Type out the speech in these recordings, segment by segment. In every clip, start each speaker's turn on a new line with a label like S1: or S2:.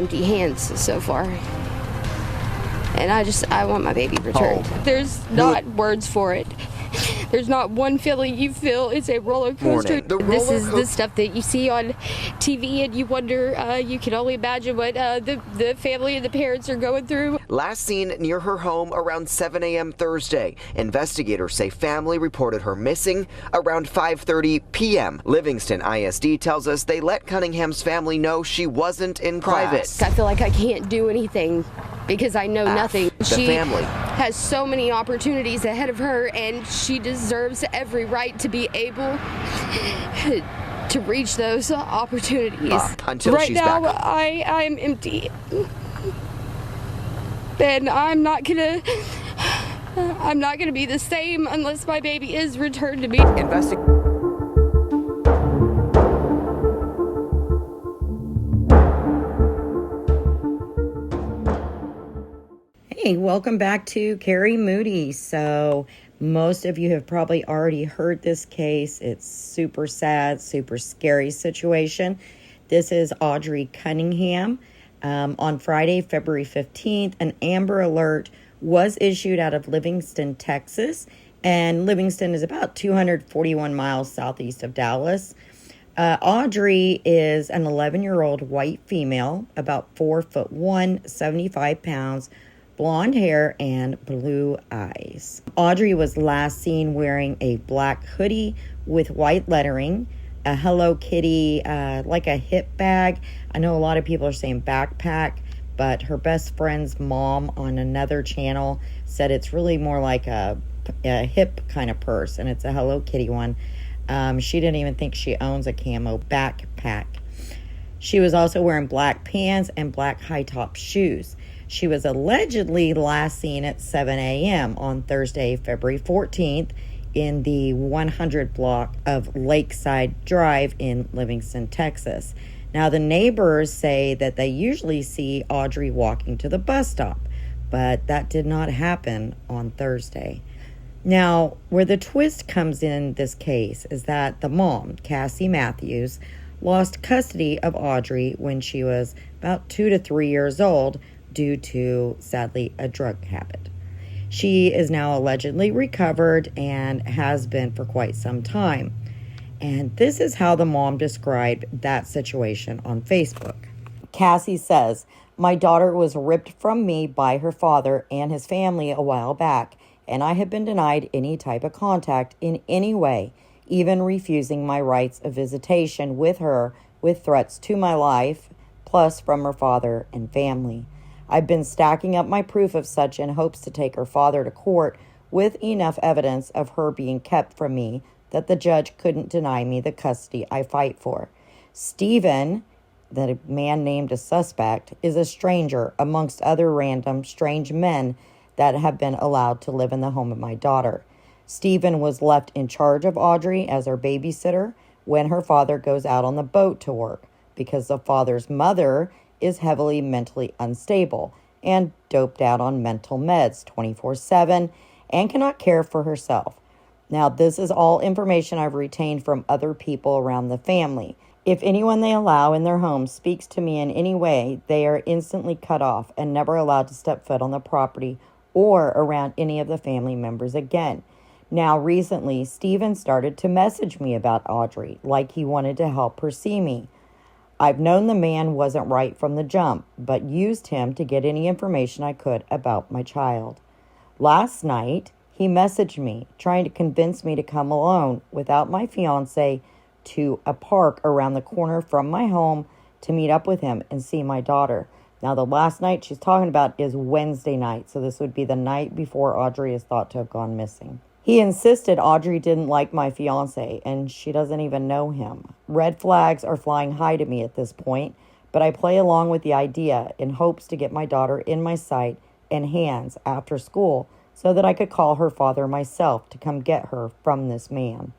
S1: empty hands so far. And I want my baby returned. There's not words for it. There's not one feeling you feel. It's a roller coaster. This is the stuff that you see on TV, and you wonder, you can only imagine what the family and the parents are going through.
S2: Last seen near her home around 7 a.m. Thursday. Investigators say family reported her missing around 5:30 p.m. Livingston ISD tells us they let Cunningham's family know she wasn't in class.
S1: I feel like I can't do anything because I know nothing. She
S2: family
S1: has so many opportunities ahead of her, and she deserves every right to be able to reach those opportunities.
S2: Until
S1: right
S2: she's
S1: now,
S2: back.
S1: I'm empty, and I'm not gonna be the same unless my baby is returned to me.
S3: Hey, welcome back to Carrie Moody. So most of you have probably already heard this case. It's super sad, super scary situation. This is Audrii Cunningham. On Friday, February 15th, an Amber Alert was issued out of Livingston, Texas. And Livingston is about 241 miles southeast of Dallas. Audrii is an 11-year-old white female, about 4'1", 75 pounds, blonde hair, and blue eyes. Audrii was last seen wearing a black hoodie with white lettering, a Hello Kitty, like a hip bag. I know a lot of people are saying backpack, but her best friend's mom on another channel said it's really more like a hip kind of purse, and it's a Hello Kitty one. She didn't even think she owns a camo backpack. She was also wearing black pants and black high-top shoes. She was allegedly last seen at 7 a.m. on Thursday, February 14th, in the 100 block of Lakeside Drive in Livingston, Texas. Now, the neighbors say that they usually see Audrii walking to the bus stop, but that did not happen on Thursday. Now, where the twist comes in this case is that the mom, Cassie Matthews, lost custody of Audrii when she was about 2 to 3 years old, due to, sadly, a drug habit. She is now allegedly recovered and has been for quite some time. And this is how the mom described that situation on Facebook. Cassie says, "My daughter was ripped from me by her father and his family a while back, and I have been denied any type of contact in any way, even refusing my rights of visitation with her with threats to my life, plus from her father and family. I've been stacking up my proof of such in hopes to take her father to court with enough evidence of her being kept from me that the judge couldn't deny me the custody I fight for. Stephen," the man named as suspect, "is a stranger amongst other random strange men that have been allowed to live in the home of my daughter. Stephen was left in charge of Audrii as her babysitter when her father goes out on the boat to work, because the father's mother is heavily mentally unstable and doped out on mental meds 24/7 and cannot care for herself. Now, this is all information I've retained from other people around the family. If anyone they allow in their home speaks to me in any way, they are instantly cut off and never allowed to step foot on the property or around any of the family members again. Now, recently, Stephen started to message me about Audrii, like he wanted to help her see me. I've known the man wasn't right from the jump, but used him to get any information I could about my child. Last night, he messaged me, trying to convince me to come alone without my fiance to a park around the corner from my home to meet up with him and see my daughter. Now, the last night she's talking about is Wednesday night, so this would be the night before Audrii is thought to have gone missing. He insisted Audrii didn't like my fiance, and she doesn't even know him. Red flags are flying high to me at this point, but I play along with the idea in hopes to get my daughter in my sight and hands after school so that I could call her father myself to come get her from this man.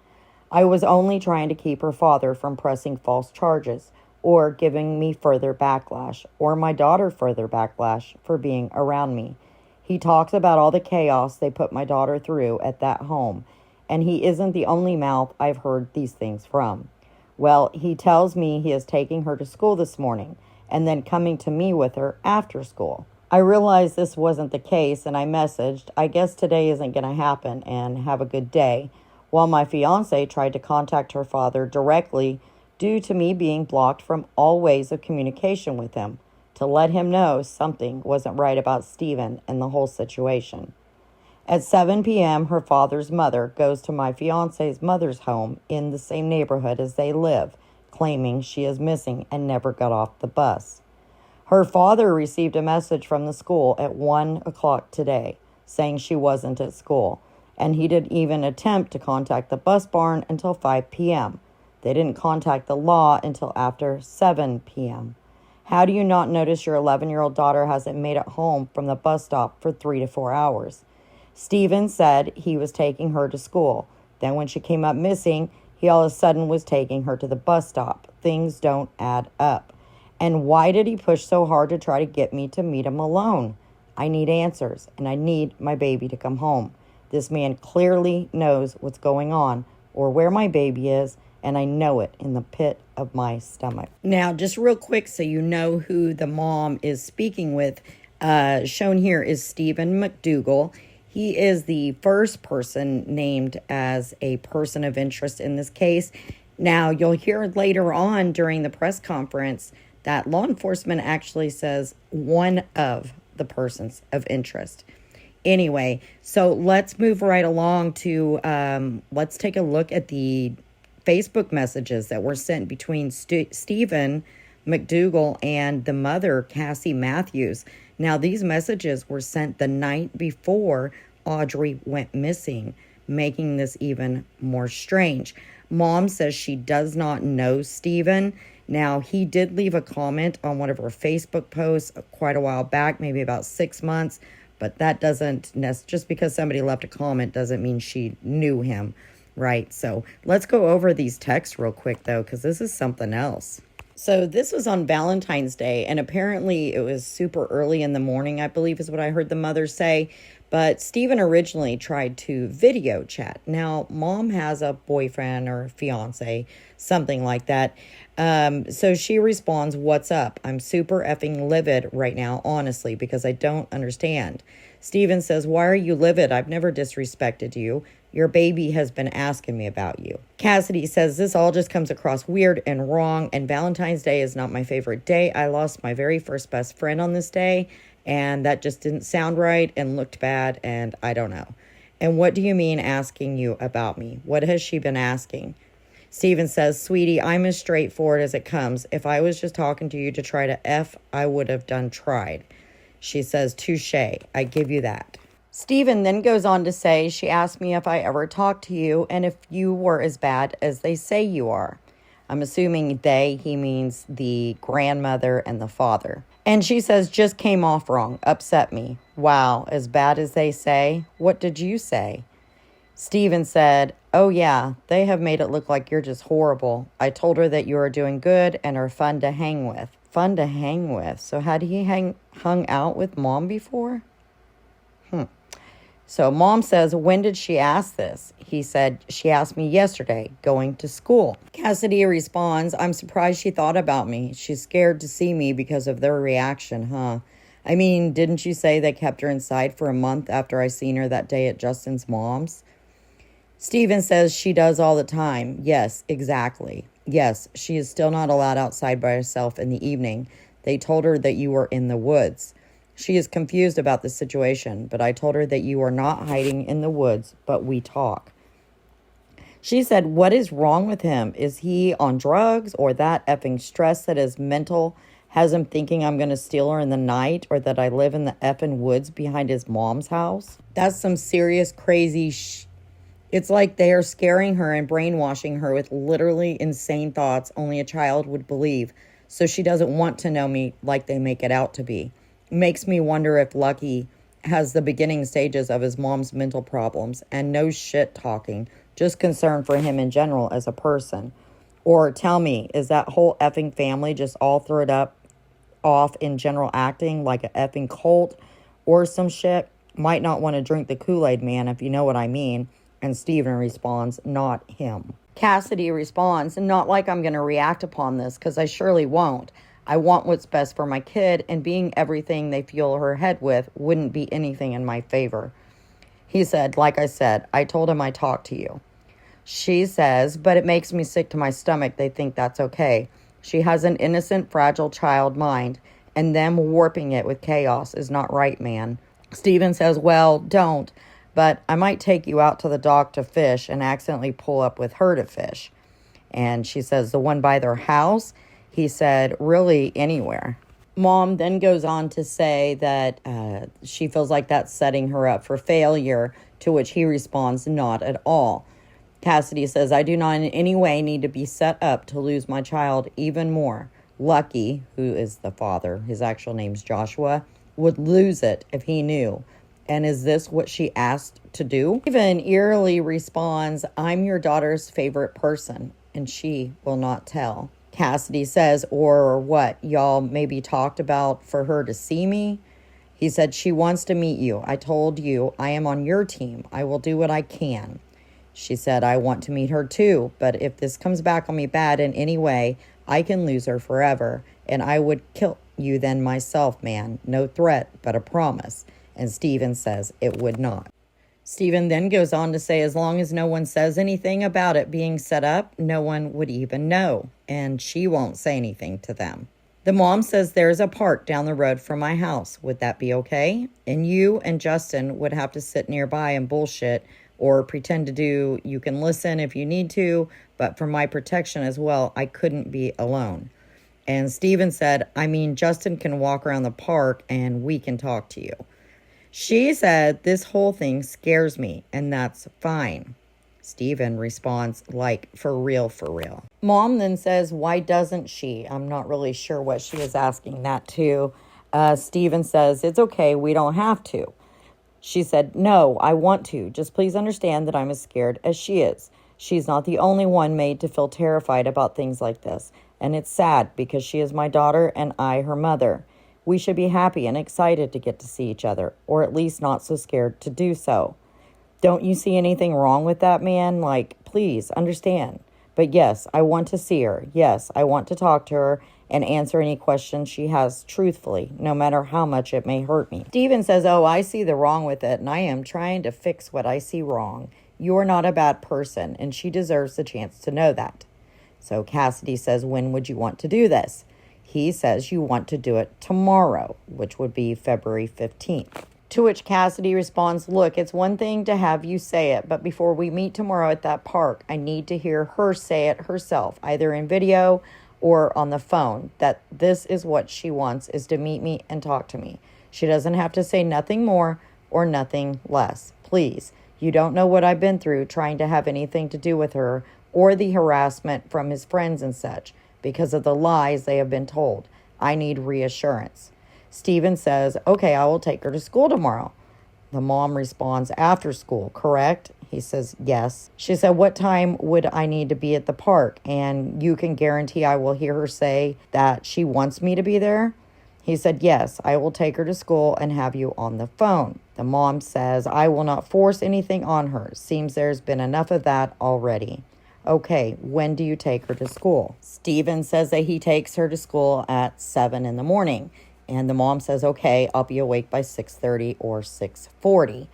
S3: I was only trying to keep her father from pressing false charges or giving me further backlash, or my daughter further backlash for being around me. He talks about all the chaos they put my daughter through at that home, and he isn't the only mouth I've heard these things from. Well, he tells me he is taking her to school this morning, and then coming to me with her after school. I realized this wasn't the case, and I messaged, I guess today isn't going to happen, and have a good day, while my fiance tried to contact her father directly due to me being blocked from all ways of communication with him, to let him know something wasn't right about Steven and the whole situation. At 7 p.m., her father's mother goes to my fiance's mother's home in the same neighborhood as they live, claiming she is missing and never got off the bus. Her father received a message from the school at 1 o'clock today saying she wasn't at school, and he didn't even attempt to contact the bus barn until 5 p.m. They didn't contact the law until after 7 p.m. How do you not notice your 11-year-old daughter hasn't made it home from the bus stop for 3 to 4 hours? Steven said he was taking her to school. Then when she came up missing, he all of a sudden was taking her to the bus stop. Things don't add up. And why did he push so hard to try to get me to meet him alone? I need answers, and I need my baby to come home. This man clearly knows what's going on or where my baby is, and I know it in the pit of my stomach. Now, just real quick so you know who the mom is speaking with, shown here is Steven McDougal. He is the first person named as a person of interest in this case. Now, you'll hear later on during the press conference that law enforcement actually says one of the persons of interest. Anyway, so let's move right along to, let's take a look at the Facebook messages that were sent between Steven McDougal and the mother, Cassie Matthews. Now, these messages were sent the night before Audrii went missing, making this even more strange. Mom says she does not know Steven. Now, he did leave a comment on one of her Facebook posts quite a while back, maybe about 6 months, but that doesn't, just because somebody left a comment doesn't mean she knew him, right? So let's go over these texts real quick, though, because this is something else. So this was on Valentine's Day, and apparently it was super early in the morning, I believe is what I heard the mother say. But Steven originally tried to video chat. Now, mom has a boyfriend or fiance, something like that. So she responds, "What's up? I'm super effing livid right now, honestly, because I don't understand." Steven says, "Why are you livid? I've never disrespected you. Your baby has been asking me about you." Cassidy says, "This all just comes across weird and wrong, and Valentine's Day is not my favorite day. I lost my very first best friend on this day, and that just didn't sound right and looked bad, and I don't know. And what do you mean asking you about me? What has she been asking?" Steven says, "Sweetie, I'm as straightforward as it comes. If I was just talking to you to try to F, I would have done tried." She says, "Touche, I give you that." Steven then goes on to say, "She asked me if I ever talked to you and if you were as bad as they say you are." I'm assuming they, he means the grandmother and the father. And she says, "Just came off wrong, upset me." Wow, as bad as they say? What did you say? Steven said, "Oh yeah, they have made it look like you're just horrible. I told her that you are doing good and are fun to hang with." Fun to hang with? So had he hung out with mom before? So mom says, "When did she ask this?" He said, "She asked me yesterday, going to school." Cassidy responds, "I'm surprised she thought about me. She's scared to see me because of their reaction, huh? I mean, didn't you say they kept her inside for a month after I seen her that day at Justin's mom's?" Steven says, "She does all the time." Yes, exactly. Yes, she is still not allowed outside by herself in the evening. They told her that you were in the woods. She is confused about the situation, but I told her that you are not hiding in the woods, but we talk. She said, "What is wrong with him? Is he on drugs or that effing stress that is mental has him thinking I'm going to steal her in the night or that I live in the effing woods behind his mom's house?" That's some serious crazy It's like they are scaring her and brainwashing her with literally insane thoughts only a child would believe. So she doesn't want to know me like they make it out to be. Makes me wonder if Lucky has the beginning stages of his mom's mental problems and no shit talking, just concern for him in general as a person. Or tell me, is that whole effing family just all thrown up off in general acting like a effing cult or some shit? Might not want to drink the Kool-Aid, man, if you know what I mean. And Steven responds, "Not him." Cassidy responds, "Not like I'm going to react upon this, because I surely won't. I want what's best for my kid, and being everything they fuel her head with wouldn't be anything in my favor. He said, like I said, I told him I talked to you. She says, but it makes me sick to my stomach. They think that's okay. She has an innocent, fragile child mind, and them warping it with chaos is not right, man. Steven says, well, don't, but I might take you out to the dock to fish and accidentally pull up with her to fish. And she says, the one by their house? He said, really, anywhere. Mom then goes on to say that she feels like that's setting her up for failure, to which he responds, not at all. Cassidy says, I do not in any way need to be set up to lose my child even more. Lucky, who is the father, his actual name's Joshua, would lose it if he knew. And is this what she asked to do? Even eerily responds, I'm your daughter's favorite person, and she will not tell. Cassidy says, or what, y'all maybe talked about for her to see me? He said, she wants to meet you. I told you I am on your team. I will do what I can. She said, I want to meet her too, but if this comes back on me bad in any way, I can lose her forever, and I would kill you then myself, man. No threat, but a promise. And Steven says it would not. Steven then goes on to say, as long as no one says anything about it being set up, no one would even know, and she won't say anything to them. The mom says there's a park down the road from my house. Would that be okay? And you and Justin would have to sit nearby and bullshit or pretend to do, you can listen if you need to, but for my protection as well, I couldn't be alone. And Steven said, I mean, Justin can walk around the park and we can talk to you. She said, this whole thing scares me, and that's fine. Steven responds, like, for real, for real. Mom then says, why doesn't she? I'm not really sure what she is asking that to. Steven says, it's okay, we don't have to. She said, no, I want to. Just please understand that I'm as scared as she is. She's not the only one made to feel terrified about things like this. And it's sad because she is my daughter and I her mother. We should be happy and excited to get to see each other, or at least not so scared to do so. Don't you see anything wrong with that, man? Like, please understand. But yes, I want to see her. Yes, I want to talk to her and answer any questions she has truthfully, no matter how much it may hurt me. Steven says, oh, I see the wrong with it, and I am trying to fix what I see wrong. You're not a bad person, and she deserves the chance to know that. So Cassidy says, when would you want to do this? He says you want to do it tomorrow, which would be February 15th. To which Cassidy responds, look, it's one thing to have you say it, but before we meet tomorrow at that park, I need to hear her say it herself, either in video or on the phone, that this is what she wants, is to meet me and talk to me. She doesn't have to say nothing more or nothing less. Please, you don't know what I've been through trying to have anything to do with her or the harassment from his friends and such because of the lies they have been told. I need reassurance. Steven says, okay, I will take her to school tomorrow. The mom responds, after school, correct? He says, yes. She said, what time would I need to be at the park? And you can guarantee I will hear her say that she wants me to be there? He said, yes, I will take her to school and have you on the phone. The mom says, I will not force anything on her. Seems there's been enough of that already. Okay, when do you take her to school? Steven says that he takes her to school at 7 in the morning. And the mom says, okay, I'll be awake by 6:30 or 6:40.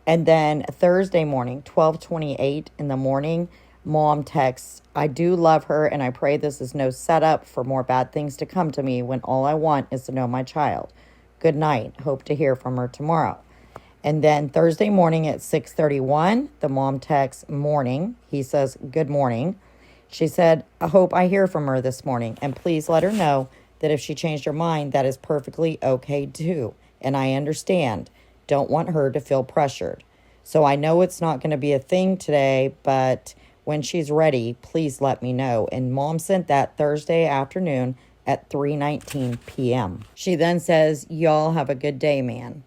S3: And then Thursday morning, 12:28 in the morning, mom texts, I do love her and I pray this is no setup for more bad things to come to me when all I want is to know my child. Good night. Hope to hear from her tomorrow. And then Thursday morning at 6:31, the mom texts morning. He says, good morning. She said, I hope I hear from her this morning and please let her know that if she changed her mind, that is perfectly okay too. And I understand. Don't want her to feel pressured. So I know it's not going to be a thing today, but when she's ready, please let me know. And mom sent that Thursday afternoon at 3:19 p.m. She then says, y'all have a good day, man.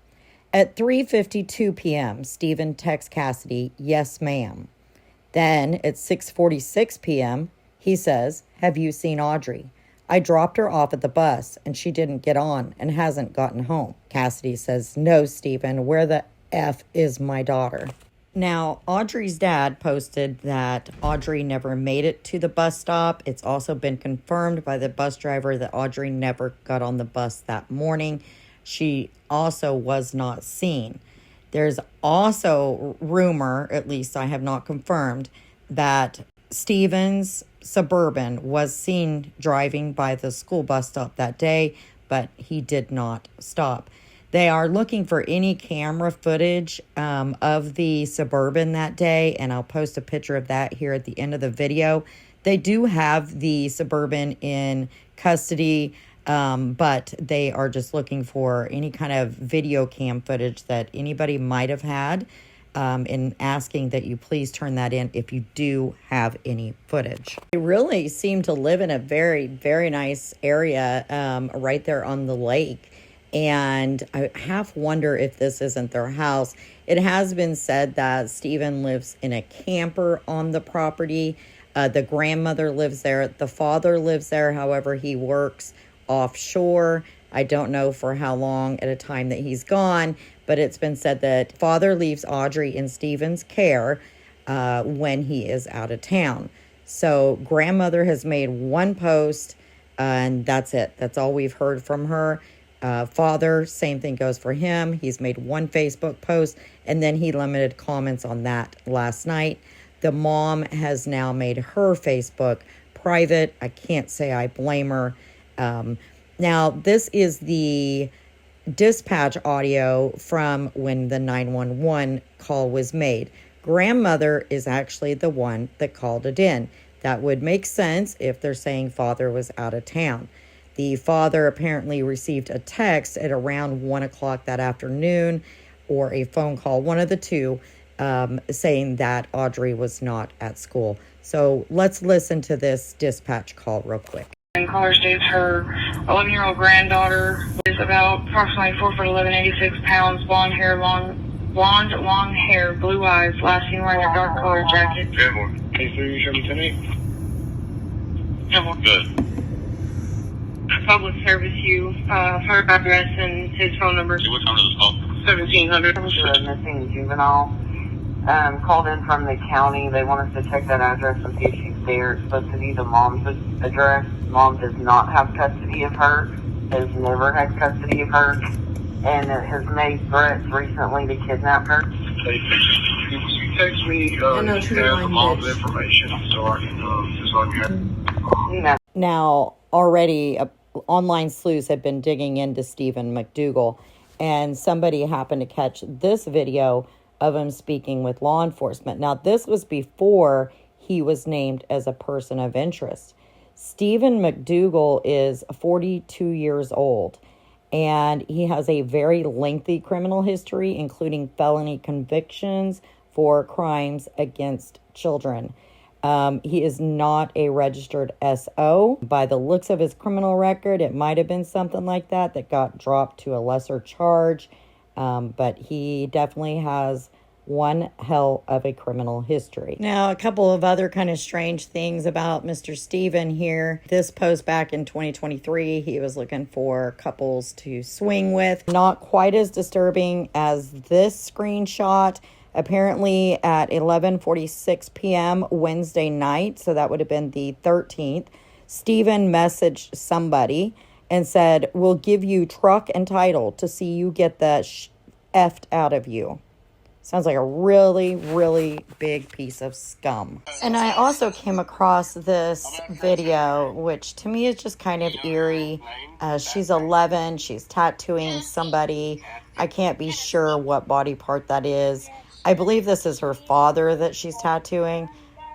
S3: At 3:52 p.m., Steven texts Cassidy, yes, ma'am. Then at 6:46 p.m., he says, have you seen Audrii? I dropped her off at the bus, and she didn't get on and hasn't gotten home. Cassidy says, no, Steven, where the F is my daughter? Now, Audrey's dad posted that Audrey never made it to the bus stop. It's also been confirmed by the bus driver that Audrey never got on the bus that morning. She also was not seen. There's also rumor, at least I have not confirmed, that Stephen's Suburban was seen driving by the school bus stop that day, but he did not stop. They are looking for any camera footage of the Suburban that day, and I'll post a picture of that here at the end of the video. They do have the Suburban in custody, but they are just looking for any kind of video cam footage that anybody might have had, and asking that you please turn that in if you do have any footage. They really seem to live in a very, very nice area right there on the lake. And I half wonder if this isn't their house. It has been said that Stephen lives in a camper on the property. The grandmother lives there. The father lives there. However, he works offshore. I don't know for how long at a time that he's gone, but it's been said that father leaves Audrey in Stephen's care when he is out of town. So grandmother has made one post, and that's it. That's all we've heard from her. Father, same thing goes for him. He's made one Facebook post, and then he limited comments on that last night. The mom has now made her Facebook private. I can't say I blame her. Now, this is the dispatch audio from when the 911 call was made. Grandmother is actually the one that called it in. That would make sense if they're saying father was out of town. The father apparently received a text at around 1 o'clock that afternoon, or a phone call, one of the two, saying that Audrey was not at school. So let's listen to this dispatch call real quick.
S4: And caller states her 11-year-old granddaughter is about approximately 4'11", 86 pounds, blonde long hair, blue eyes, last seen wearing a dark colored jacket.
S5: Good one. K3, show me to me. Good.
S4: Public service you, her address and his phone number.
S5: See, what time does this call?
S4: 1700.
S6: A missing juvenile called in from the county. They want us to check that address and see if she's there. It's supposed to be the mom's address. Mom does not have custody of her, has never had custody of her, and has made threats recently to kidnap her.
S5: Hey, you text me, you have the mom's information so I can,
S3: Now, already online sleuths have been digging into Steven McDougal, and somebody happened to catch this video of him speaking with law enforcement. Now, this was before he was named as a person of interest. Steven McDougal is 42 years old, and he has a very lengthy criminal history, including felony convictions for crimes against children. He is not a registered SO. By the looks of his criminal record, it might have been something like that got dropped to a lesser charge. But he definitely has one hell of a criminal history. Now, a couple of other kind of strange things about Mr. Steven here. This post back in 2023, he was looking for couples to swing with. Not quite as disturbing as this screenshot. Apparently at 11:46 p.m. Wednesday night, so that would have been the 13th, Steven messaged somebody and said, "We'll give you truck and title to see you get the effed out of you." Sounds like a really, really big piece of scum. And I also came across this video, which to me is just kind of eerie. She's 11. She's tattooing somebody. I can't be sure what body part that is. I believe this is her father that she's tattooing.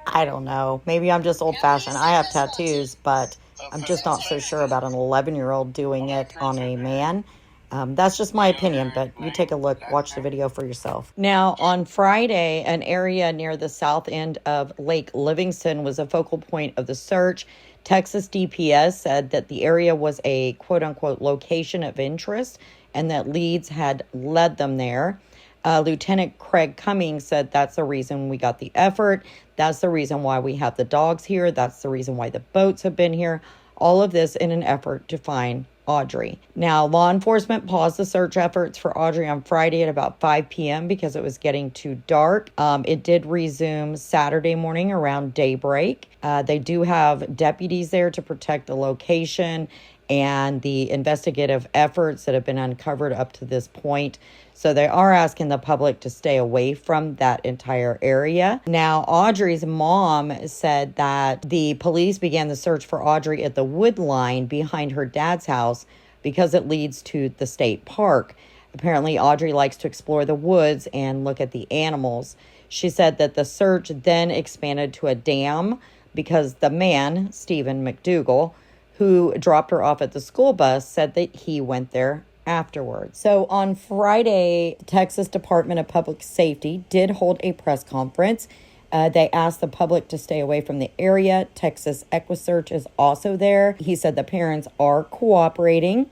S3: I don't know. Maybe I'm just old-fashioned. I have tattoos, but I'm just not so sure about an 11-year-old doing it on a man. That's just my opinion, but you take a look, watch the video for yourself. Now, on Friday, an area near the south end of Lake Livingston was a focal point of the search. Texas DPS said that the area was a quote-unquote location of interest and that leads had led them there. Lieutenant Craig Cummings said that's the reason we got the effort. That's the reason why we have the dogs here. That's the reason why the boats have been here. All of this in an effort to find Audrii. Now, law enforcement paused the search efforts for Audrii on Friday at about 5 p.m. because it was getting too dark. It did resume Saturday morning around daybreak. They do have deputies there to protect the location and the investigative efforts that have been uncovered up to this point. So they are asking the public to stay away from that entire area. Now, Audrii's mom said that the police began the search for Audrii at the wood line behind her dad's house because it leads to the state park. Apparently, Audrii likes to explore the woods and look at the animals. She said that the search then expanded to a dam because the man, Steven McDougal, who dropped her off at the school bus, said that he went there afterwards. So on Friday, Texas Department of Public Safety did hold a press conference. They asked the public to stay away from the area. Texas EquiSearch is also there. He said the parents are cooperating.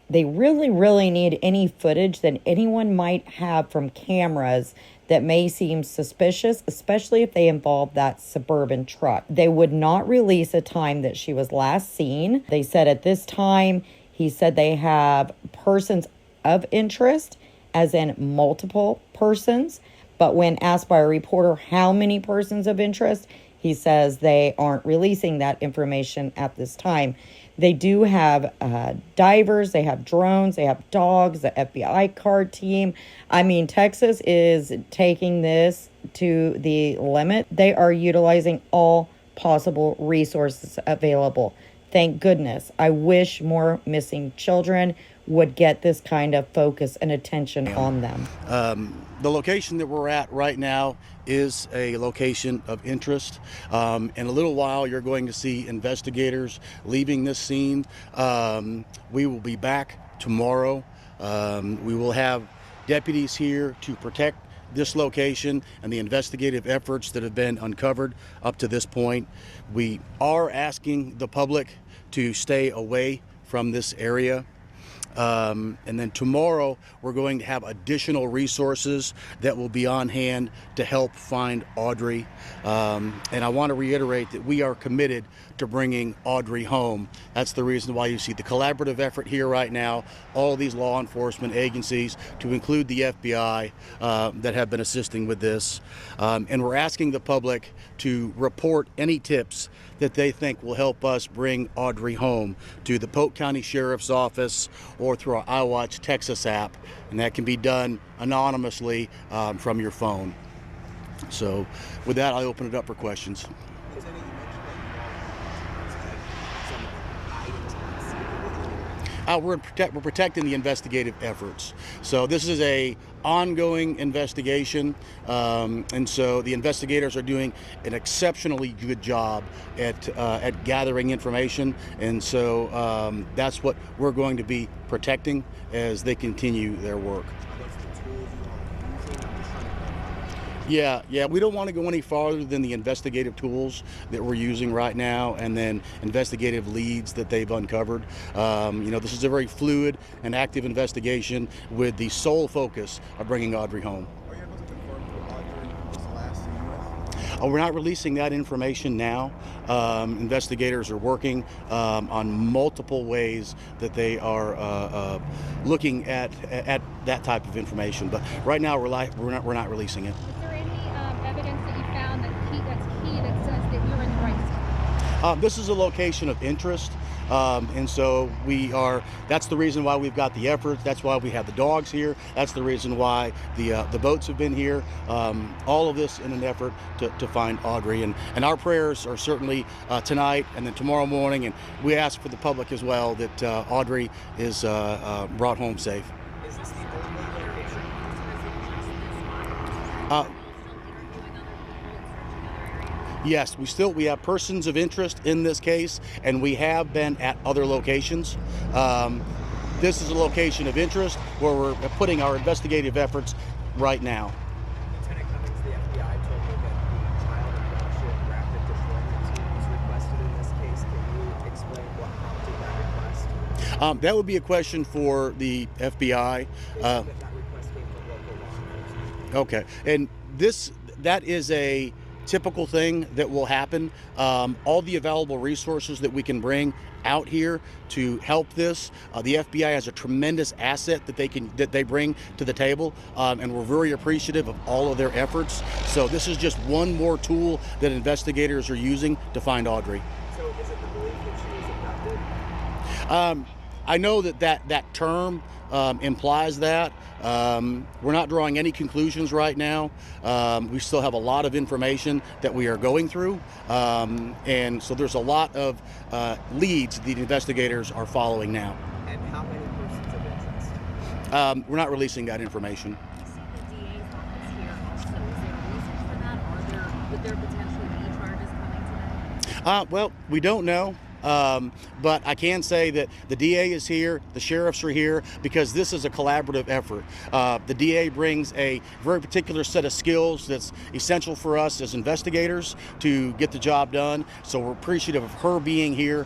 S3: They really need any footage that anyone might have from cameras that may seem suspicious, especially if they involve that Suburban truck. They would not release a time that she was last seen. They said at this time, he said they have persons of interest, as in multiple persons. But when asked by a reporter how many persons of interest, he says they aren't releasing that information at this time. They do have divers, they have drones, they have dogs, the FBI card team. I mean, Texas is taking this to the limit. They are utilizing all possible resources available. Thank goodness. I wish more missing children would get this kind of focus and attention on them.
S7: The location that we're at right now is a location of interest. In a little while, you're going to see investigators leaving this scene. We will be back tomorrow. We will have deputies here to protect this location and the investigative efforts that have been uncovered up to this point. We are asking the public to stay away from this area. And then tomorrow we're going to have additional resources that will be on hand to help find Audrii. And I want to reiterate that we are committed to bringing Audrii home. That's the reason why you see the collaborative effort here right now, all of these law enforcement agencies, to include the FBI, that have been assisting with this. And we're asking the public to report any tips that they think will help us bring Audrii home to the Polk County Sheriff's Office or through our iWatch Texas app, and that can be done anonymously from your phone. So with that, I'll open it up for questions. We're protecting the investigative efforts. So this is a ongoing investigation, and so the investigators are doing an exceptionally good job at gathering information, and so that's what we're going to be protecting as they continue their work. Yeah, we don't want to go any farther than the investigative tools that we're using right now and then investigative leads that they've uncovered. This is a very fluid and active investigation with the sole focus of bringing Audrii home.
S8: Are you able to confirm who Audrii was last seen with?
S7: We're not releasing that information now. Investigators are working on multiple ways that they are looking at that type of information, but right now we're not releasing it.
S9: Evidence that you found that's key that says that you're in the right spot?
S7: This is a location of interest, and so that's the reason why we've got the efforts. That's why we have the dogs here. That's the reason why the boats have been here. All of this in an effort to find Audrii, and our prayers are certainly tonight and then tomorrow morning, and we ask for the public as well that Audrii is brought home safe.
S8: Is this the only location?
S7: Yes, we have persons of interest in this case, and we have been at other locations. This is a location of interest where we're putting our investigative efforts right now.
S8: Lieutenant Cummings, the FBI told me that the child abduction rapid deployment team was requested in this case. Can you explain what prompted that request?
S7: That would be a question for the FBI.
S8: That request came from local law enforcement.
S7: Okay, and that is a typical thing that will happen. All the available resources that we can bring out here to help this. The FBI has a tremendous asset that they bring to the table, and we're very appreciative of all of their efforts. So this is just one more tool that investigators are using to find Audrii.
S8: So is it the belief that she was abducted?
S7: I know that term implies that. We're not drawing any conclusions right now. We still have a lot of information that we are going through. And so there's a lot of leads the investigators are following now.
S8: And how many persons of interest?
S7: We're not releasing that information.
S10: You see the DA's office here also. Is there a reason for that? Would there potentially be charges coming today?
S7: Well, we don't know. But I can say that the DA is here, the sheriffs are here, because this is a collaborative effort. The DA brings a very particular set of skills that's essential for us as investigators to get the job done. So we're appreciative of her being here,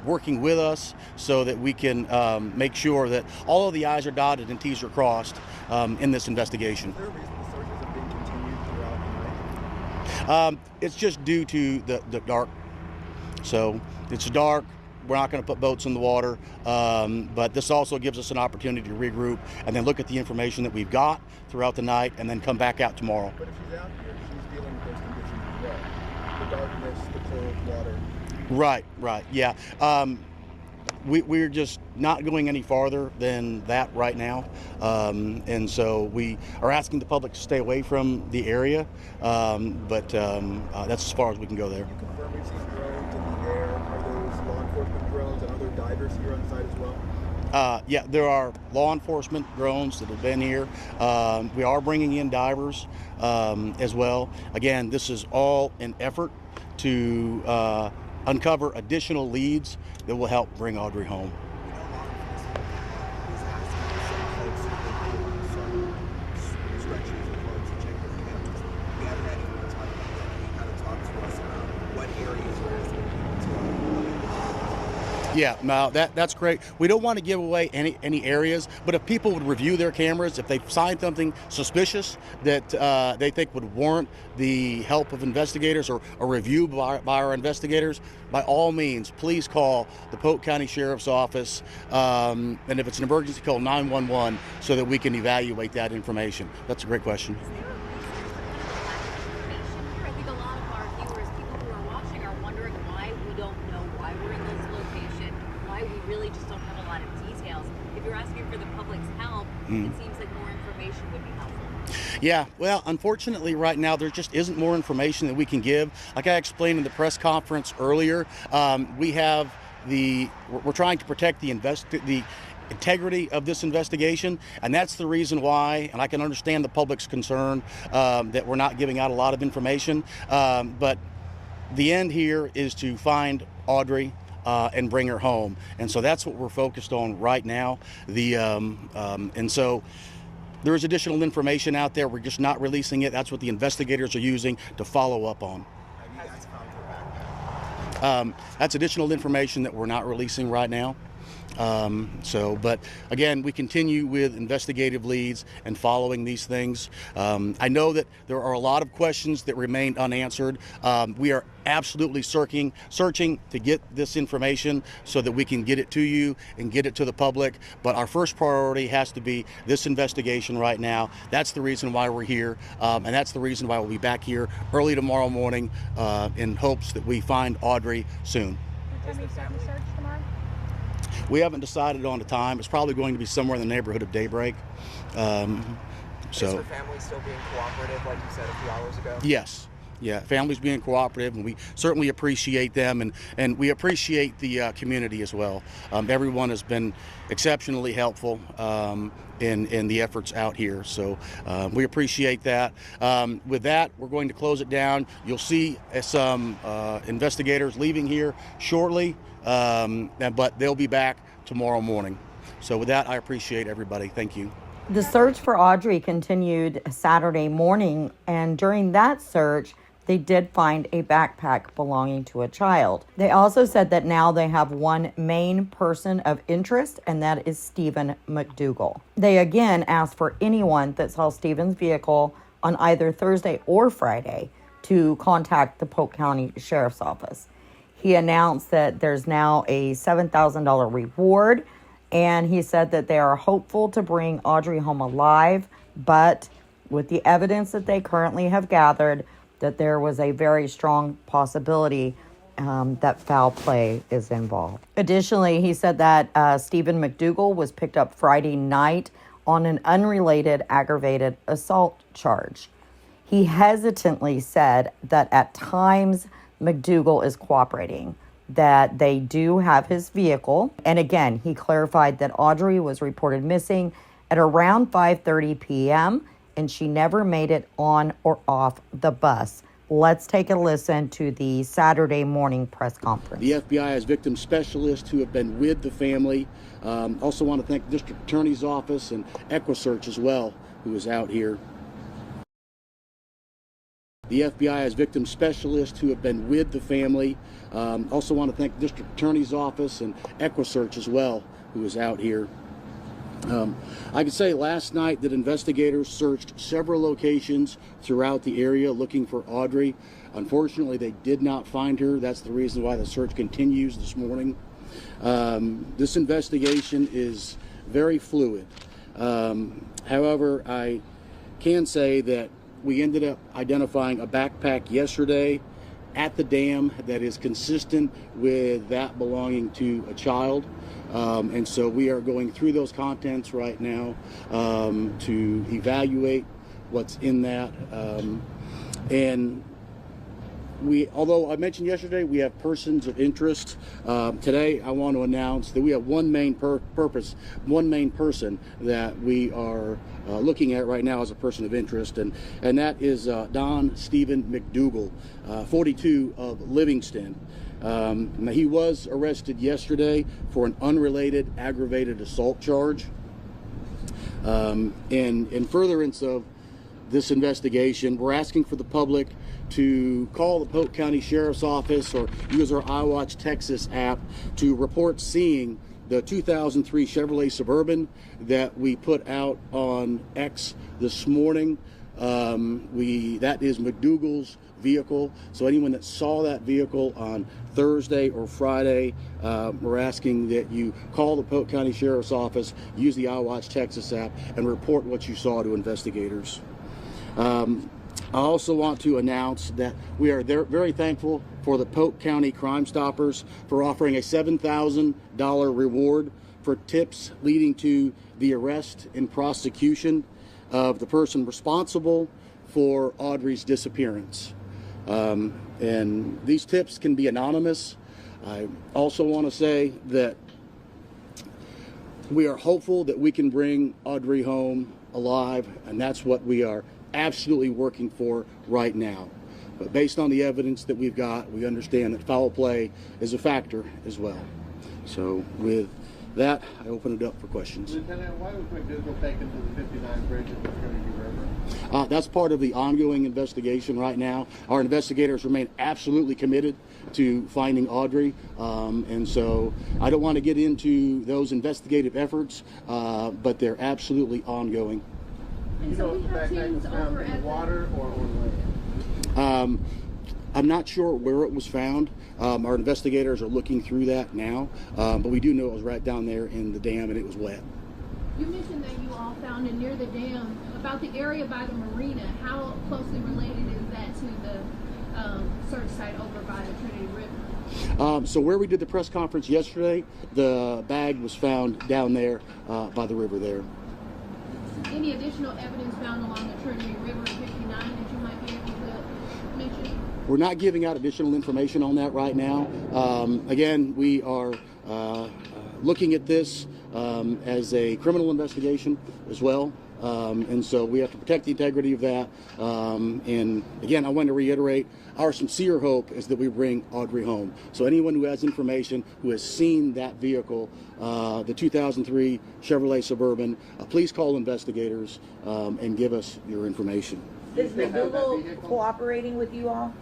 S7: working with us so that we can make sure that all of the I's are dotted and T's are crossed in this investigation.
S8: Is there a reason the searches have been continued throughout the night?
S7: It's just due to the dark. So it's dark. We're not going to put boats in the water, but this also gives us an opportunity to regroup and then look at the information that we've got throughout the night and then come back out tomorrow.
S8: But if she's out here, she's dealing with those conditions as well. The darkness, the cold water.
S7: Right, yeah. We're just not going any farther than that right now. And so we are asking the public to stay away from the area, but that's as far as we can go there.
S8: You confirm we've seen drones in the air. Are those law enforcement drones and other divers here on site as well?
S7: Yeah, there are law enforcement drones that have been here. We are bringing in divers as well. Again, this is all an effort to uncover additional leads that will help bring Audrii home. Yeah, no, that's great. We don't want to give away any areas, but if people would review their cameras, if they find something suspicious that they think would warrant the help of investigators or a review by our investigators, by all means, please call the Polk County Sheriff's Office, and if it's an emergency, call 911 so that we can evaluate that information. That's a great question.
S10: I think a lot of our viewers, people who are watching, are wondering why we don't know why we're in this location, why we really just don't have a lot of details. If you're asking for the public's help, it seems like more information would be helpful.
S7: Yeah, well, unfortunately right now there just isn't more information that we can give. Like I explained in the press conference earlier, we're trying to protect the integrity of this investigation, and that's the reason why, and I can understand the public's concern that we're not giving out a lot of information, but the end here is to find Audrii and bring her home, and so that's what we're focused on right now. And so there is additional information out there. We're just not releasing it. That's what the investigators are using to follow up on. That's additional information that we're not releasing right now. But again, we continue with investigative leads and following these things. I know that there are a lot of questions that remain unanswered. We are absolutely searching to get this information so that we can get it to you and get it to the public. But our first priority has to be this investigation right now. That's the reason why we're here. And that's the reason why we'll be back here early tomorrow morning in hopes that we find Audrii soon.
S9: What time are you starting the search tomorrow?
S7: We haven't decided on the time. It's probably going to be somewhere in the neighborhood of daybreak.
S8: Is her family still being cooperative, like you said a few hours ago?
S7: Yes. Yeah, families being cooperative, and we certainly appreciate them, and we appreciate the community as well. Everyone has been exceptionally helpful in the efforts out here, so we appreciate that. With that, we're going to close it down. You'll see some investigators leaving here shortly, but they'll be back tomorrow morning. So with that, I appreciate everybody. Thank you.
S3: The search for Audrii continued Saturday morning, and during that search, they did find a backpack belonging to a child. They also said that now they have one main person of interest, and that is Steven McDougal. They again asked for anyone that saw Steven's vehicle on either Thursday or Friday to contact the Polk County Sheriff's Office. He announced that there's now a $7,000 reward, and he said that they are hopeful to bring Audrii home alive, but with the evidence that they currently have gathered, that there was a very strong possibility that foul play is involved. Additionally, he said that Steven McDougal was picked up Friday night on an unrelated aggravated assault charge. He hesitantly said that at times McDougal is cooperating, that they do have his vehicle. And again, he clarified that Audrii was reported missing at around 5:30 p.m. and she never made it on or off the bus. Let's take a listen to the Saturday morning press conference.
S7: The FBI has victim specialists who have been with the family. Also want to thank the District Attorney's Office and EquiSearch as well, who is out here. The FBI has victim specialists who have been with the family. Also want to thank the District Attorney's Office and EquiSearch as well, who is out here. I can say last night that investigators searched several locations throughout the area looking for Audrii. Unfortunately, they did not find her. That's the reason why the search continues this morning. This investigation is very fluid. However, I can say that we ended up identifying a backpack yesterday at the dam that is consistent with that belonging to a child. And so we are going through those contents right now to evaluate what's in that. And although I mentioned yesterday, we have persons of interest. Today, I want to announce that we have one main person that we are looking at right now as a person of interest, and that is Don Steven McDougal, 42 of Livingston. Now, he was arrested yesterday for an unrelated aggravated assault charge. And in furtherance of this investigation, we're asking for the public to call the Polk County Sheriff's Office or use our iWatch Texas app to report seeing the 2003 Chevrolet Suburban that we put out on X this morning. That is McDougal's vehicle. So anyone that saw that vehicle on Thursday or Friday, we're asking that you call the Polk County Sheriff's Office, use the iWatch Texas app, and report what you saw to investigators. I also want to announce that we are very thankful for the Polk County Crime Stoppers for offering a $7,000 reward for tips leading to the arrest and prosecution of the person responsible for Audrii's disappearance. And these tips can be anonymous. I also want to say that we are hopeful that we can bring Audrii home alive, and that's what we are absolutely working for right now. But based on the evidence that we've got, we understand that foul play is a factor as well. So with that, I open it up for questions.
S11: Lieutenant, why was McDougal taken to the 59 bridge at the Trinity River?
S7: That's part of the ongoing investigation right now. Our investigators remain absolutely committed to finding Audrii, and so I don't want to get into those investigative efforts, but they're absolutely ongoing.
S11: Do you know if the backpack was found in the water or on land?
S7: I'm not sure where it was found. Our investigators are looking through that now, but we do know it was right down there in the dam and it was wet.
S9: You mentioned that you all found it near the dam. About the area by the marina, how closely related is that to the search site over by the Trinity River?
S7: So where we did the press conference yesterday, the bag was found down there by the river there.
S9: Any additional evidence found along the Trinity River at 59 that you might be able to mention?
S7: We're not giving out additional information on that right now. Again, we are looking at this as a criminal investigation as well. And so we have to protect the integrity of that. And again, I want to reiterate, our sincere hope is that we bring Audrii home. So anyone who has information, who has seen that vehicle, the 2003 Chevrolet Suburban, please call investigators and give us your information.
S12: Is McDougal cooperating with you all?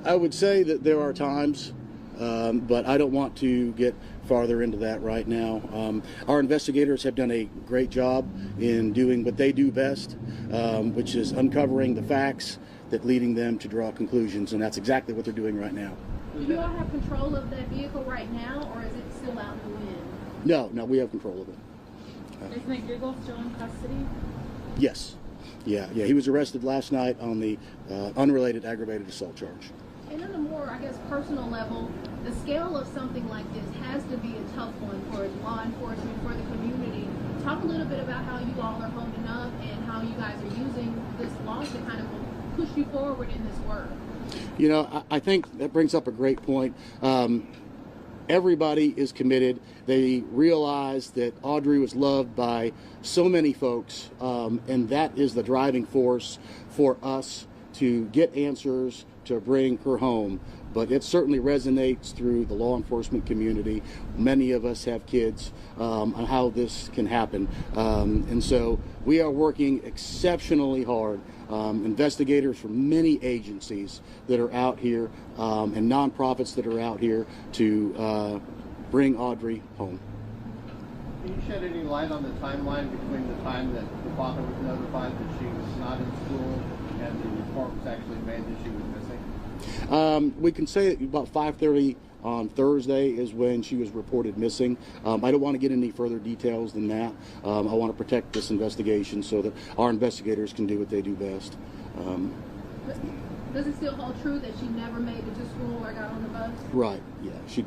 S7: I would say that there are times, but I don't want to get farther into that right now. Our investigators have done a great job in doing what they do best, which is uncovering the facts that leading them to draw conclusions, and that's exactly what they're doing right now.
S9: Do you all have control of that vehicle right now, or is it still out in the wind?
S7: No, we have control of it.
S9: Is McDougal still in custody?
S7: Yes. Yeah, he was arrested last night on the unrelated aggravated assault charge.
S9: And on a more, I guess, personal level, the scale of something like this has to be a tough one for law enforcement, for the community. Talk a little bit about how you all are holding up and how you guys are using this law to kind of push you forward in this work.
S7: You know, I think that brings up a great point. Everybody is committed. They realize that Audrii was loved by so many folks, and that is the driving force for us to get answers to bring her home. But it certainly resonates through the law enforcement community. Many of us have kids on how this can happen. And so we are working exceptionally hard. Investigators from many agencies that are out here and nonprofits that are out here to bring Audrii home.
S11: Can you shed any light on the timeline between the time that the father was notified that she was not in school and the report was actually made that she was missing?
S7: We can say that about 5:30 on Thursday is when she was reported missing. I don't want to get any further details than that. I want to protect this investigation so that our investigators can do what they do best.
S9: Does it still hold true that she never made it to school or got on the bus?
S7: Right. Yeah. She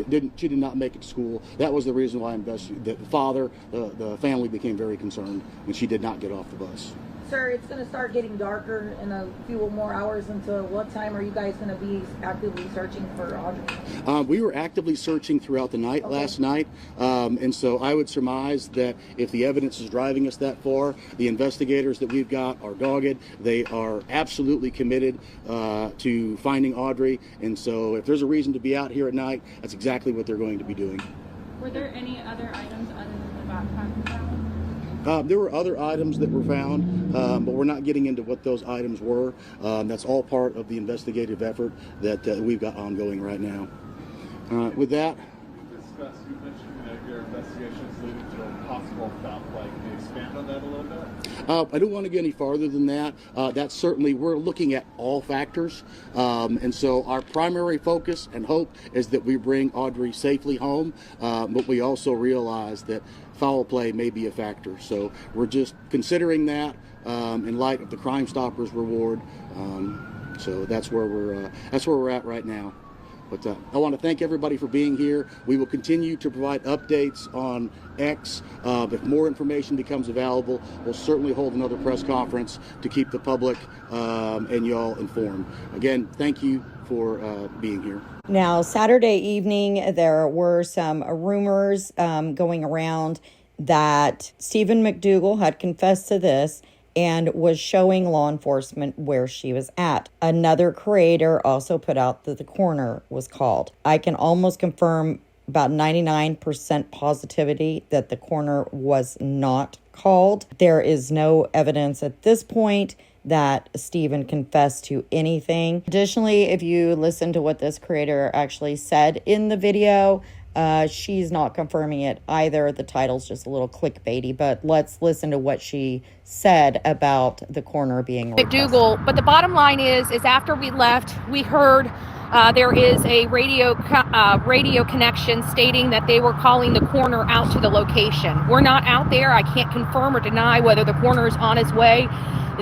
S7: did not make it to school. That was the reason why the father, the family became very concerned when she did not get off the bus.
S12: Sir, it's going to start getting darker in a few more hours. Until what time are you guys going to be actively searching for Audrii?
S7: We were actively searching throughout the night last night, and so I would surmise that if the evidence is driving us that far, the investigators that we've got are dogged. They are absolutely committed to finding Audrii, and so if there's a reason to be out here at night, that's exactly what they're going to be doing.
S9: Were there any other items other than the backpack found?
S7: There were other items that were found, but we're not getting into what those items were. That's all part of the investigative effort that we've got ongoing right now. With that,
S5: You mentioned your investigations leading to a possible foul play. Can you expand on that a little bit?
S7: I don't want to get any farther than that. That's certainly, we're looking at all factors. And so our primary focus and hope is that we bring Audrii safely home, but we also realize that foul play may be a factor. So we're just considering that in light of the Crime Stoppers reward. So that's where we're at right now. But I want to thank everybody for being here. We will continue to provide updates on X. If more information becomes available, we'll certainly hold another press conference to keep the public and y'all informed. Again, thank you for being here.
S3: Now, Saturday evening, there were some rumors going around that Steven McDougal had confessed to this and was showing law enforcement where she was at. Another creator also put out that the coroner was called. I can almost confirm about 99% positivity that the coroner was not called. There is no evidence at this point that Steven confessed to anything. Additionally, if you listen to what this creator actually said in the video, she's not confirming it either. The title's just a little clickbaity, but let's listen to what she said about the coroner being
S13: McDougal. But the bottom line is after we left, we heard there is a radio connection stating that they were calling the coroner out to the location. We're not out there. I can't confirm or deny whether the coroner is on his way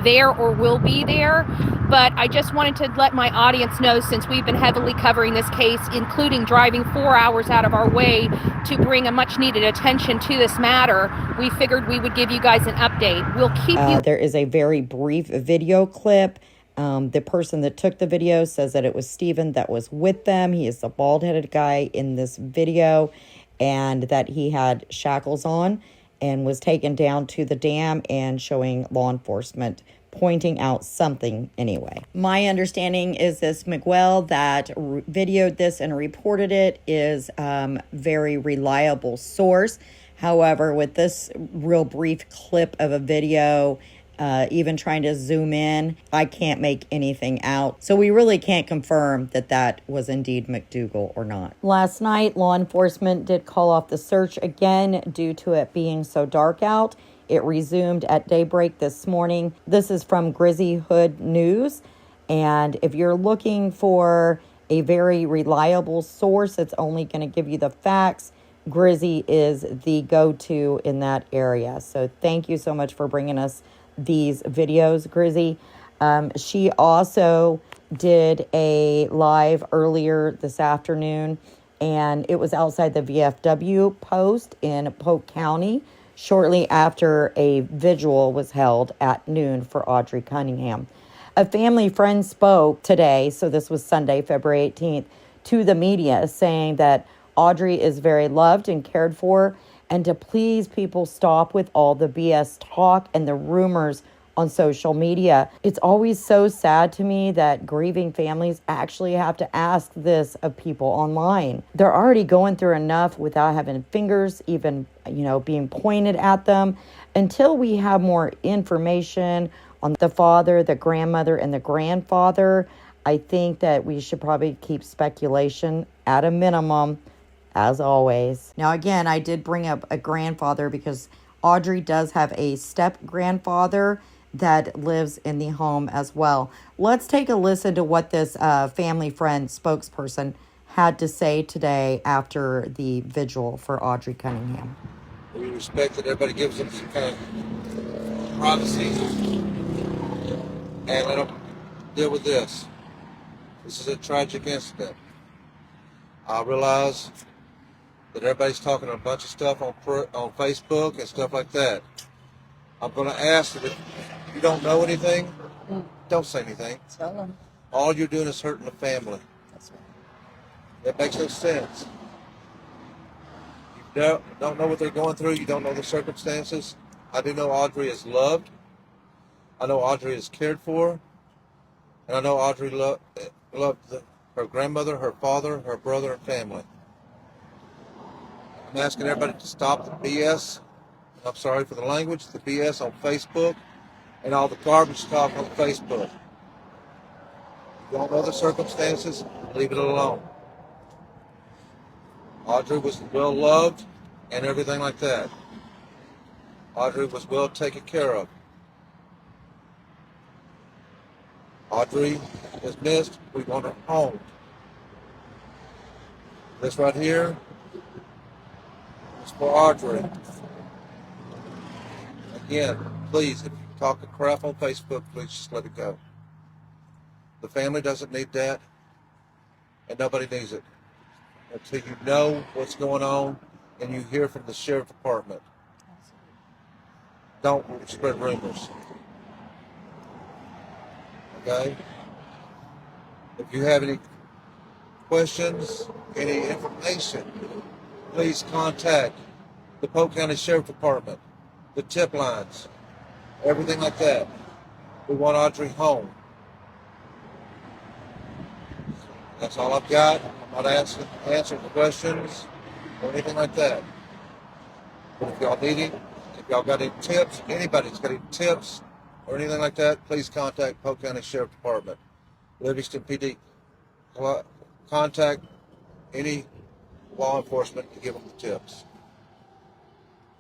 S13: there or will be there, but I just wanted to let my audience know, since we've been heavily covering this case, including driving 4 hours out of our way to bring a much needed attention to this matter, we figured we would give you guys an update. We'll keep you.
S3: There is a very brief video clip. The person that took the video says that it was Steven that was with them. He is the bald-headed guy in this video, and that he had shackles on and was taken down to the dam and showing law enforcement, pointing out something anyway. My understanding is this McDougal that videoed this and reported it is very reliable source. However, with this real brief clip of a video, even trying to zoom in, I can't make anything out. So we really can't confirm that that was indeed McDougal or not. Last night, law enforcement did call off the search again due to it being so dark out. It resumed at daybreak this morning. This is from Grizzly Hood News. And if you're looking for a very reliable source that's only going to give you the facts, Grizzly is the go-to in that area. So thank you so much for bringing us these videos, Grizzly. She also did a live earlier this afternoon, and it was outside the VFW post in Polk County shortly after a vigil was held at noon for Audrii Cunningham. A family friend spoke today, so this was Sunday, February 18th, to the media saying that Audrii is very loved and cared for, and to please people stop with all the BS talk and the rumors on social media. It's always so sad to me that grieving families actually have to ask this of people online. They're already going through enough without having fingers even, being pointed at them. Until we have more information on the father, the grandmother, and the grandfather, I think that we should probably keep speculation at a minimum, as always. Now, again, I did bring up a grandfather because Audrii does have a step-grandfather that lives in the home as well. Let's take a listen to what this family friend spokesperson had to say today after the vigil for Audrii Cunningham.
S14: We respect that everybody gives them some kind of privacy and let them deal with this. This is a tragic incident. I realize that everybody's talking a bunch of stuff on Facebook and stuff like that. I'm going to ask that if you don't know anything, don't say anything.
S12: Tell them.
S14: All you're doing is hurting the family.
S12: That's right.
S14: That makes no sense. You don't know what they're going through. You don't know the circumstances. I do know Audrii is loved. I know Audrii is cared for. And I know Audrii loved her grandmother, her father, her brother, and family. I'm asking everybody to stop the BS. I'm sorry for the language, the BS on Facebook and all the garbage talk on Facebook. If you don't know the circumstances, leave it alone. Audrii was well loved and everything like that. Audrii was well taken care of. Audrii is missed. We want her home. This right here is for Audrii. Again, please, if you talk a crap on Facebook, please just let it go. The family doesn't need that, and nobody needs it. Until you know what's going on and you hear from the sheriff department. Don't spread rumors. Okay? If you have any questions, any information, please contact the Polk County Sheriff Department, the tip lines, everything like that. We want Audrii home. That's all I've got. I'm not answering questions or anything like that. But if y'all need it, if y'all got any tips, anybody's got any tips or anything like that, please contact Polk County Sheriff Department, Livingston PD. Contact any law enforcement to give them the tips.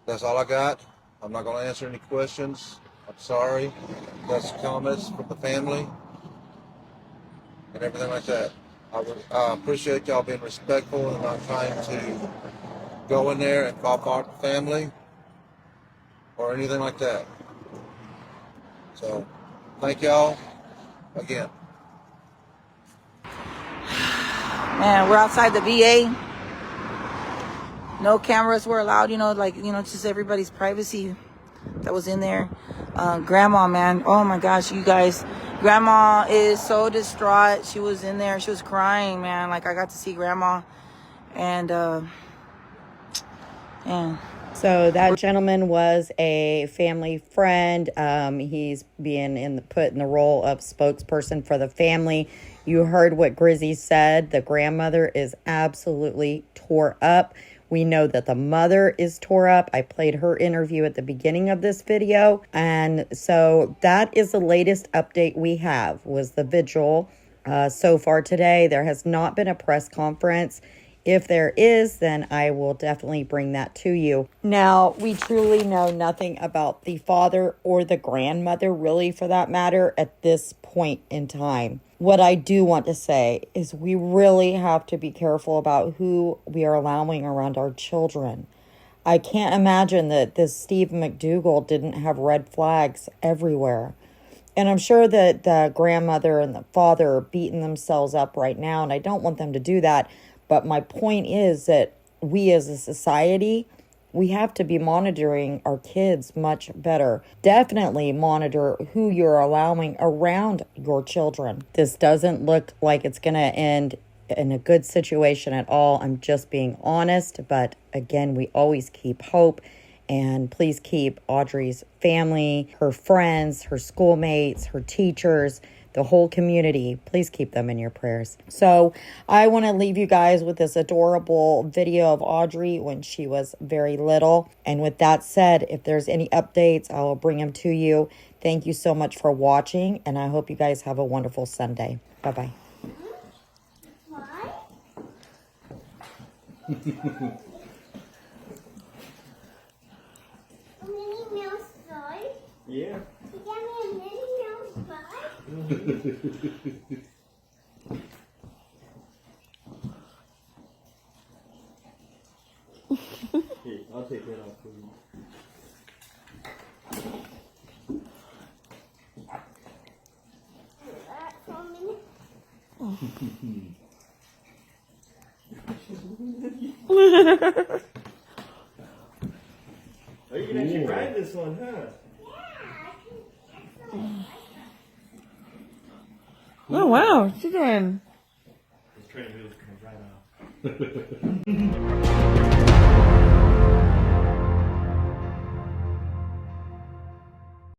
S14: That's all I got. I'm not going to answer any questions. I'm sorry. That's comments from the family and everything like that. I appreciate y'all being respectful and not trying to go in there and fall apart the family or anything like that. So, thank y'all again.
S12: Man, we're outside the VA. No cameras were allowed, just everybody's privacy that was in there. Grandma, man, oh my gosh, you guys. Grandma is so distraught. She was in there. She was crying, man. I got to see Grandma. And, yeah.
S3: So that gentleman was a family friend. He's being put in the role of spokesperson for the family. You heard what Grizzly said. The grandmother is absolutely tore up. We know that the mother is tore up. I played her interview at the beginning of this video. And so that is the latest update we have, was the vigil so far today. There has not been a press conference If there is, then I will definitely bring that to you. Now, we truly know nothing about the father or the grandmother, really, for that matter, at this point in time. What I do want to say is we really have to be careful about who we are allowing around our children. I can't imagine that this Steven McDougal didn't have red flags everywhere. And I'm sure that the grandmother and the father are beating themselves up right now, and I don't want them to do that. But my point is that we as a society, we have to be monitoring our kids much better. Definitely monitor who you're allowing around your children. This doesn't look like it's going to end in a good situation at all. I'm just being honest. But again, we always keep hope. And please keep Audrii's family, her friends, her schoolmates, her teachers, the whole community. Please keep them in your prayers. So I want to leave you guys with this adorable video of Audrii when she was very little. And with that said, if there's any updates, I will bring them to you. Thank you so much for watching, and I hope you guys have a wonderful Sunday. Bye-bye.
S15: Yeah.
S16: You got me a Minnie Mouse
S15: Hey, I'll take that off for you. Oh, you can actually ride this one, huh?
S12: Oh wow, she's doing.
S15: This train wheels come right off.